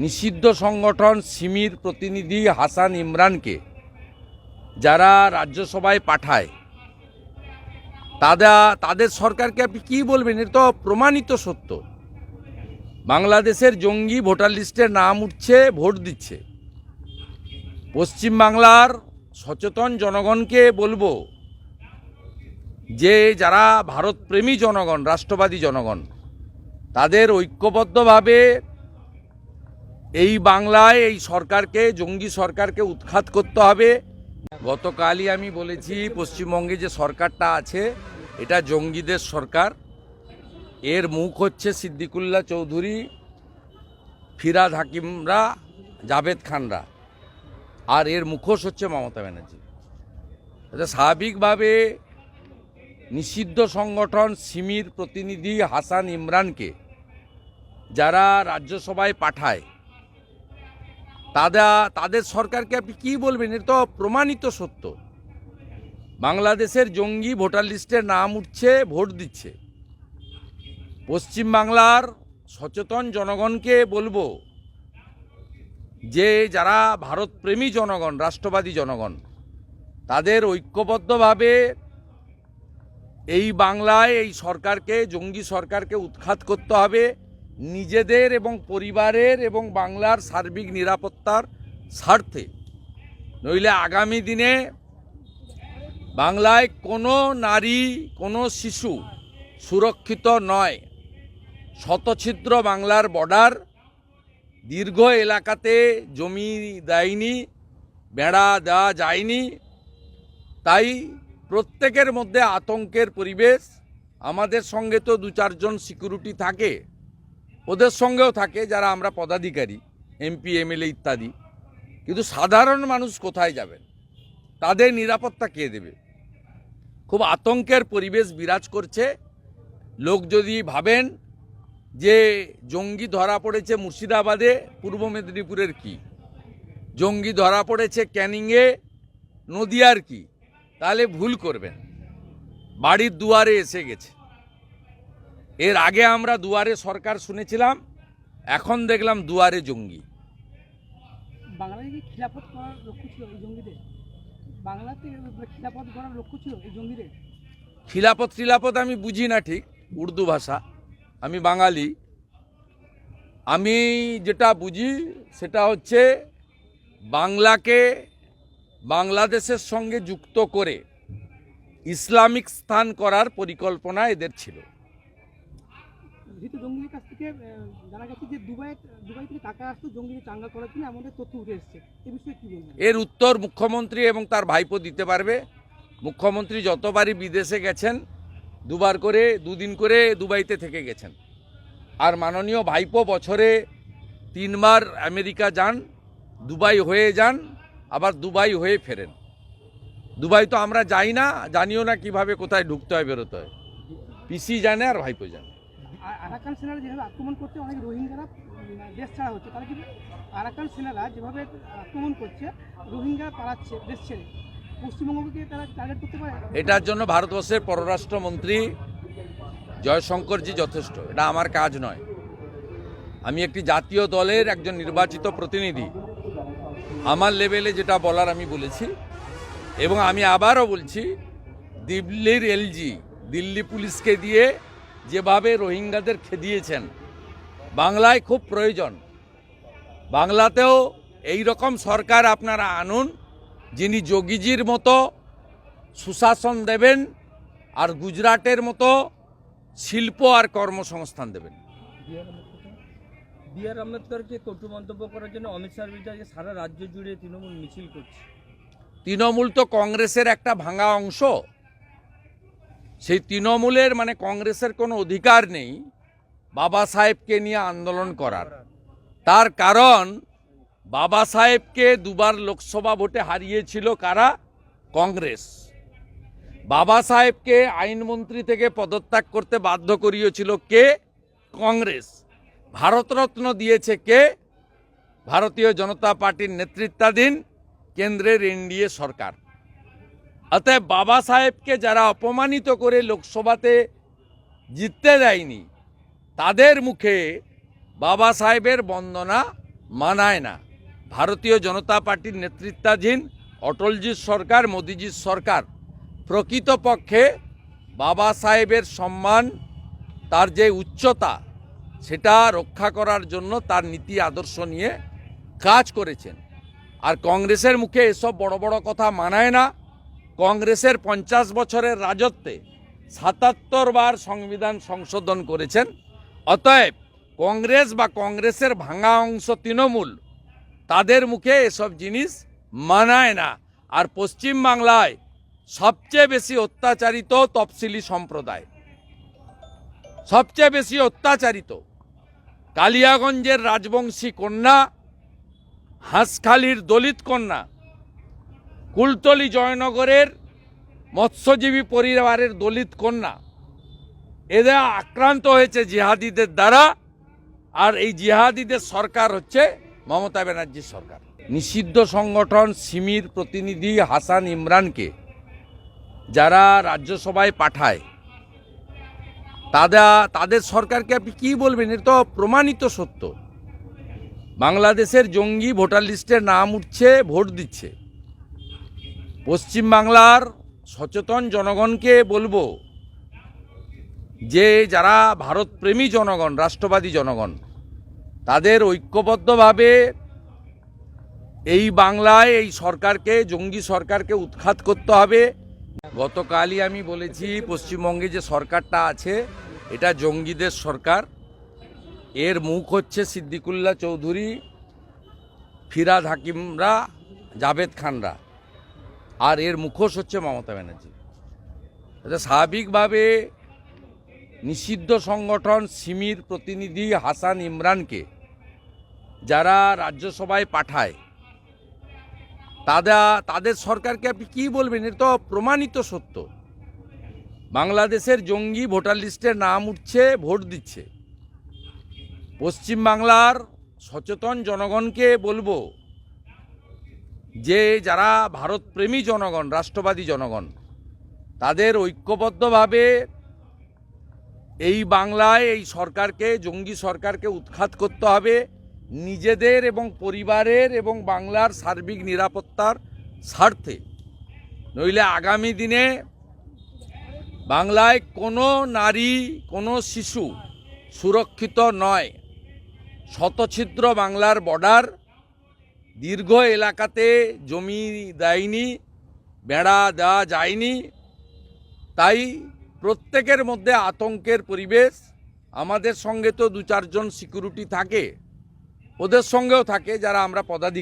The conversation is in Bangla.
নিষিদ্ধ সংগঠন সিমির প্রতিনিধি হাসান ইমরানকে যারা রাজ্যসভায় পাঠায় তাদের সরকারকে আপনি কী বলবেন? এটা তো প্রমাণিত সত্য। বাংলাদেশের জঙ্গি ভোটার লিস্টে নাম উঠছে, ভোট দিচ্ছে। পশ্চিমবাংলার সচেতন জনগণকে বলবো যে যারা ভারতপ্রেমী জনগণ, রাষ্ট্রবাদী জনগণ, তাদের ঐক্যবদ্ধভাবে এই বাংলায় এই সরকারকে, জঙ্গি সরকারকে উৎখাত করতে হবে। গতকালই আমি বলেছি পশ্চিমবঙ্গে যে সরকারটা আছে এটা জঙ্গিদের সরকার। এর মুখ হচ্ছে সিদ্দিকুল্লাহ চৌধুরী, ফিরাদ হাকিমরা, জাভেদ খানরা, আর এর মুখোশ হচ্ছে মমতা ব্যানার্জি। স্বাভাবিকভাবে নিষিদ্ধ সংগঠন সিমির প্রতিনিধি হাসান ইমরানকে যারা রাজ্যসভায় পাঠায় তাদের সরকারকে আপনি কী বলবেন? এটা তো প্রমাণিত সত্য। বাংলাদেশের জঙ্গি ভোটার লিস্টে নাম উঠছে, ভোট দিচ্ছে। পশ্চিমবাংলার সচেতন জনগণকে বলবো যে যারা ভারতপ্রেমী জনগণ, রাষ্ট্রবাদী জনগণ, তাদের ঐক্যবদ্ধভাবে এই বাংলায় এই সরকারকে, জঙ্গি সরকারকে উৎখাত করতে হবে নিজেদের এবং পরিবারের এবং বাংলার সার্বিক নিরাপত্তার স্বার্থে। নইলে আগামী দিনে বাংলায় কোনো নারী, কোনো শিশু সুরক্ষিত নয়। শতছিদ্র বাংলার বর্ডার, দীর্ঘ এলাকাতে জমি দেয়নি, বেড়া দেওয়া যায়নি, তাই প্রত্যেকের মধ্যে আতঙ্কের পরিবেশ। আমাদের সঙ্গে তো 2-4 জন সিকিউরিটি থাকে, ওদের সঙ্গেও থাকে যারা আমরা পদাধিকারী, এমপি, এমএলএ ইত্যাদি। কিন্তু সাধারণ মানুষ কোথায় যাবেন? তাদের নিরাপত্তা কে দেবে? খুব আতঙ্কের পরিবেশ বিরাজ করছে। লোক যদি ভাবেন যে জঙ্গি ধরা পড়েছে মুর্শিদাবাদে, পূর্ব মেদিনীপুরের কি, জঙ্গি ধরা পড়েছে ক্যানিংয়ে, নদিয়ার কি, তাহলে ভুল করবেন। বাড়ির দুয়ারে এসে গেছে। এর আগে আমরা দুয়ারে সরকার শুনেছিলাম, এখন দেখলাম দুয়ারে জঙ্গি। বাংলায় কি খিলাফত করার লক্ষ্য ছিল এই জঙ্গিদের? বাংলাতে খিলাফত করার লক্ষ্য ছিল এই জঙ্গিদের? খিলাফত আমি বুঝি না ঠিক, উর্দু ভাষা, আমি বাঙালি। আমি যেটা বুঝি সেটা হচ্ছে বাংলাকে বাংলাদেশের সঙ্গে যুক্ত করে ইসলামিক স্থান করার পরিকল্পনা এদের ছিল। জঙ্গিদের কাছ থেকে জানা গেছে যে দুবাই থেকে টাকা আসতো জঙ্গিদের চাঙ্গা করার জন্য, এমন তথ্য উঠে এসেছে। এই বিষয়ে কি বলবেন? এর উত্তর মুখ্যমন্ত্রী এবং তার ভাইপো দিতে পারবে। মুখ্যমন্ত্রী যতবারই বিদেশে গেছেন, 2বার করে 2 দিন করে দুবাইতে থেকে গেছেন। আর মাননীয় ভাইপো বছরে 3বার আমেরিকা যান, দুবাই হয়ে যান, আবার দুবাই হয়ে ফেরেন। দুবাই তো আমরা যাই না, জানিও না কিভাবে কোথায় ঢুকতে হয়, বেরোতে হয়। পিসি জানে আর ভাইপো জানে। আরাকান সেনারা যেভাবে আক্রমণ করছে, অনেক রোহিঙ্গারা দেশ ছাড়া হচ্ছে। তাহলে কি আরাকান সেনারা যেভাবে আক্রমণ করছে, রোহিঙ্গারা পালাচ্ছে দেশ ছেড়ে, পশ্চিমবঙ্গকে তারা টার্গেট করতে পারে? এটার জন্য ভারতবর্ষের পররাষ্ট্রমন্ত্রী জয়শঙ্করজি যথেষ্ট। এটা আমার কাজ নয়। আমি একটি জাতীয় দলের একজন নির্বাচিত প্রতিনিধি। আমার লেভেলে যেটা বলার আমি বলেছি, এবং আমি আবারও বলছি, দিল্লির এলজি, দিল্লি পুলিশকে দিয়ে যেভাবে রোহিঙ্গাদের খেদিয়েছেন, বাংলায় খুব প্রয়োজন। বাংলাতেও এই রকম সরকার আপনারা আনুন, যিনি যোগীজির মতো সুশাসন দেবেন আর গুজরাটের মতো শিল্প আর কর্মসংস্থান দেবেন। বি.আর. আম্বেদকরকে কটু মন্তব্য করার জন্য অমিত শাহর বিরুদ্ধে সারা রাজ্য জুড়ে তৃণমূল মিছিল করছে। তৃণমূল তো কংগ্রেসের একটা ভাঙা অংশ। সেই তৃণমূলের মানে কংগ্রেসের কোনো অধিকার নেই বাবা সাহেবকে নিয়ে আন্দোলন করার। তার কারণ বাবা সাহেবকে 2বার লোকসভা ভোটে হারিয়েছিল কারা? কংগ্রেস। বাবা সাহেবকে আইনমন্ত্রী থেকে পদত্যাগ করতে বাধ্য করিয়েছিল কে? কংগ্রেস। ভারতরত্ন দিয়েছে কে? ভারতীয় জনতা পার্টির নেতৃত্বাধীন কেন্দ্রের এনডিএ সরকার। অতএব বাবা সাহেবকে যারা অপমানিত করে লোকসভাতে জিততে দেয়নি, তাদের মুখে বাবা সাহেবের বন্দনা মানায় না। ভারতীয় জনতা পার্টির নেতৃত্বাধীন অটলজির সরকার, মোদিজির সরকার প্রকৃতপক্ষে বাবা সাহেবের সম্মান, তার যে উচ্চতা, সেটা রক্ষা করার জন্য তার নীতি আদর্শ নিয়ে কাজ করেছেন। আর কংগ্রেসের মুখে এসব বড় বড় কথা মানায় না। কংগ্রেসের 50 বছরের রাজত্বে 77 বার সংবিধান সংশোধন করেছেন। অতএব কংগ্রেস বা কংগ্রেসের ভাঙা অংশ তৃণমূল, তাদের মুখে এসব জিনিস মানায় না। আর পশ্চিম বাংলায় সবচেয়ে বেশি অত্যাচারিত তফসিলি সম্প্রদায়, সবচেয়ে বেশি অত্যাচারিত। কালিয়াগঞ্জের রাজবংশী কন্যা, হাঁসখালির দলিত কন্যা, কুলতলি জয়নগরের মৎস্যজীবী পরিবারের দলিত কন্যা, এরা আক্রান্ত হয়েছে জিহাদিদের দ্বারা। আর এই জিহাদিদের সরকার হচ্ছে মমতা ব্যানার্জির সরকার। নিষিদ্ধ সংগঠন সিমির প্রতিনিধি হাসান ইমরানকে যারা রাজ্যসভায় পাঠায়, তাদের সরকারকে আপনি কী বলবেন? এটা তো প্রমাণিত সত্য। বাংলাদেশের জঙ্গি ভোটার লিস্টে নাম উঠছে, ভোট দিচ্ছে। পশ্চিমবাংলার সচেতন জনগণকে বলবো যে যারা ভারতপ্রেমী জনগণ, রাষ্ট্রবাদী জনগণ, তাদের ঐক্যবদ্ধভাবে এই বাংলায় এই সরকারকে, জঙ্গি সরকারকে উৎখাত করতে হবে। গতকালই আমি বলেছি, পশ্চিমবঙ্গে যে সরকারটা আছে এটা জঙ্গিদের সরকার। এর মুখ হচ্ছে সিদ্দিকুল্লাহ চৌধুরী, ফিরাদ হাকিমরা, জাভেদ খানরা, আর এর মুখোশ হচ্ছে মমতা ব্যানার্জি। এটা স্বাভাবিকভাবে নিষিদ্ধ সংগঠন সিমির প্রতিনিধি হাসান ইমরানকে যারা রাজ্যসভায় পাঠায়, তাদের সরকারকে আপনি কী বলবেন? এটা তো প্রমাণিত সত্য। বাংলাদেশের জঙ্গি ভোটার লিস্টে নাম উঠছে, ভোট দিচ্ছে। পশ্চিমবাংলার সচেতন জনগণকে বলবো যে যারা ভারতপ্রেমী জনগণ, রাষ্ট্রবাদী জনগণ, তাদের ঐক্যবদ্ধভাবে এই বাংলায় এই সরকারকে, জঙ্গি সরকারকে উৎখাত করতে হবে, নিজেদের এবং পরিবারের এবং বাংলার সার্বিক নিরাপত্তার স্বার্থে। নইলে আগামী দিনে বাংলায় কোনো নারী, কোনো শিশু সুরক্ষিত নয়। শতছিদ্র বাংলার বর্ডার, দীর্ঘ এলাকাতে জমি দেয়নি, বেড়া দেওয়া যায়নি। তাই প্রত্যেকের মধ্যে আতঙ্কের পরিবেশ। আমাদের সঙ্গে তো 2-4 জন সিকিউরিটি থাকে, ওদের সঙ্গেও থাকে যারা আমরা পদাধিকারী।